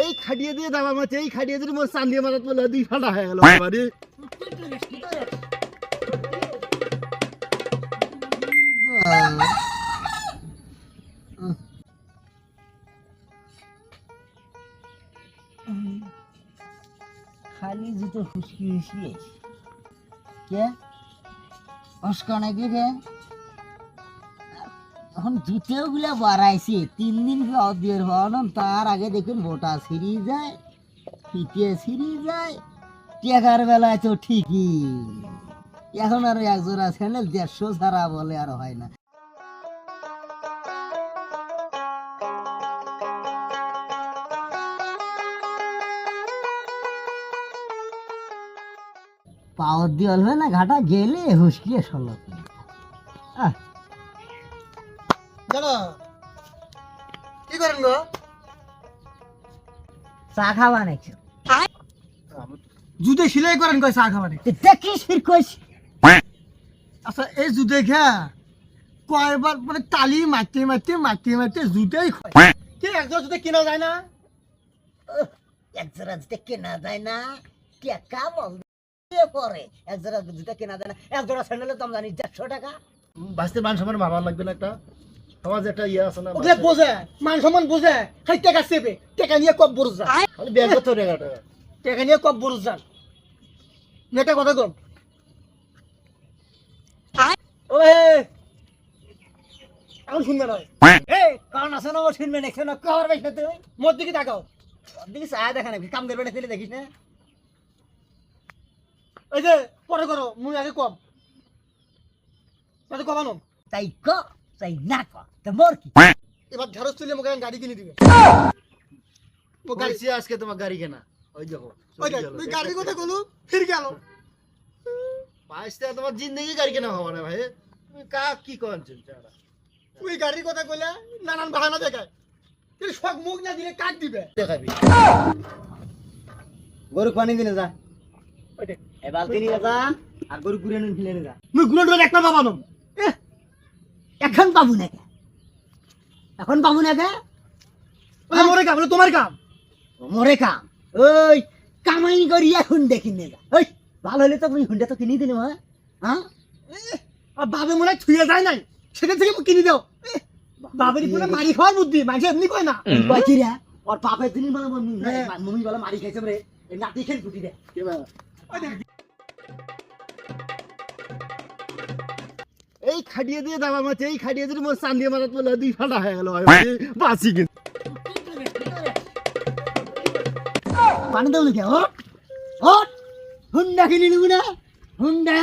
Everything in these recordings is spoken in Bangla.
এই খাটিয়ে দিয়ে দাবা মারছে, এই খাটিয়ে যদি মোর চান দিয়ে মারাত বলে দুই ফাটা হয়ে গেল বাড়ি। খালি জুতো হুসকি হুসকি কে অস্কা নাকি রে? এখন জুতেও গুলা বাড়াইছে 3 দিন অদিয়ের হওয়ান, তার আগে দেখুন মোটা ছিঁড়ি যায়, পিটিয়ে ছিঁড়ি যায়। টেকার বেলায় তো ঠিকই, এখন আর এক জোড়া স্যান্ডেল 150 ছাড়া বলে আর হয় না। পাওয়ার দিয়ে অলবে না ঘাটা গেলে হুসকিয়ে সরল। জানো কি করেন গো? চা খাওয়া নাকি জুতে সেলাই করেন কয় চা খাবারে? দেখিস ফির কইস। আচ্ছা এই জুতে খা কয়বার মানে তালি মারতে মারতে মারতে মারতে জুতেই খায় কি একজন জুতে কেনা যায় না? এক জোড়া জুতে কেনা যায় না, টাকা বল পরে এক জোড়া জুতে কেনা যায় না। এক জোড়া স্যান্ডেলের দাম জানি 150 টাকা। বাঁচতে মান সম্মান ভাবা লাগবে না? একটা সমাজ একটা ইয়ে আছে না, ওগুলা বোঝে মান সম্মান বোঝে, খালি টাকা চেপে টাকা নিয়ে কব বরুজ যান, খালি ব্যাগ করতে টাকাটা। টাকা নিয়ে কব বরুজ যান। নেটা কথা কম ও এখন শুনবে না এই কারণ আছে না, ও শুনবে না কেন কর বেশ তুই মোর দিকে তাকাও। দিকে চা দেখা না, কাম করবে না ফেলে দেখিস না। এই যে পরে করো, মুই আগে কম তাতে কমানো। তাই ক তাই না ক তো মোর কি? এবার ঢেঁড়স তুলে আমাকে গাড়ি কিনে দিবে। ও গাড়ি বলছি আজকে তোমার গাড়ি কেনা, ওই দেখো ওই দেখ, তুই গাড়ির কথা বলু ফির গেল। বাইশটা তোমার জিন্দগি গাড়ি কেনা হবো না ভাই, তুমি কাক কি করেন? তুই গাড়ির কথা কইলে নানান বাহানা দেখায়, কিন্তু সব মুখ না দিলে কাক দিবে। দেখাবি গরু পানি দিলে যা, ওই দেখ এ বালতি নিয়ে যা আর গরু ঘুরে নিয়ে ফেলে যা। মুই গুলো একটা বাবানো এখন পাবো না কে? এখন পাবো না কে? মোরে কাম বলে তোমার কাম। মোরে কাম ওই কামাই করি এখন দেখি নে যা। ওই ভালো হলে তো তুমি হুন্ডা তো কিনে দিলে হ্যাঁ। আর বাবে মনে হয় থুয়ে যায় নাই, সেটা থেকে কিনে দাও। বাবের পুরো মারি খাওয়ার বুদ্ধি, মানুষ এমনি কয় না। বাকিরা ওর পাপের দিনই বলে হ্যাঁ। মম্মি বলে মারি খাইছে রে, এই নাতি খেল ফুটি দে। ওই দেখ, এই খাটিয়ে দিয়ে দাবা মারছে, এই খাটিয়ে যদি মোর চান দিয়ে মারাত বলে দুই ফাটা হয়ে গেল বাঁচি কিন্তু। পানি দাও নাকি? ওট হুন্ডা কিনে নিবি না? হুন্ডা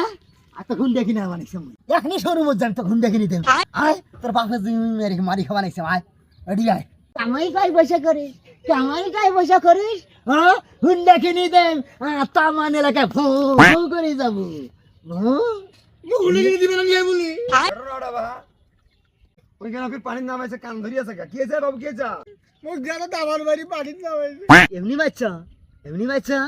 আর তো হুন্ডা কিনে মানে সময় এখনই শোরুম যান, তো হুন্ডা কিনে দেন। আয় তোর বাপের মারি খাওয়া নাইছে আয় রেডি আয়। কামাই কাই পয়সা করিস, কামাই কাই পয়সা করিস, হ্যাঁ হুন্ডা কিনে দেন তা মানে এলাকায় ফু করে যাবো। মুগুলো কিনে দিবে না নিয়ে বলি। ওইখানে আপনি পানির নাম আছে, কান ধরি আছে কি আছে বাবু? কি আছে? মুখ গেল তো আমার বাড়ি পাঠিয়ে যাবে। এমনি বাচ্চা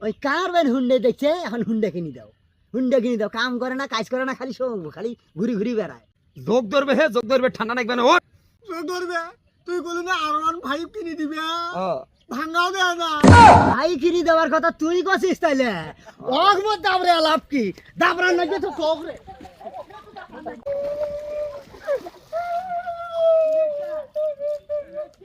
ওই কার বেন হুন্ডে দেখছে, এখন হুন্ডা কিনে দাও, হুন্ডা কিনে দাও। কাম করে না, কাজ করে না, খালি সব খালি ঘুরি ঘুরি বেড়ায়। যোগ ধরবে হে, যোগ ধরবে, ঠান্ডা নাকবে না। ওর তুই করবে, তুই বলি না R15 কিনে দিবে, ভাঙাও দেয় না। ভাই কিনে দেওয়ার কথা তুই কছিস তাইলে? অগমত দাবরে লাভ কি? দাবরার নাকি তো কক রে।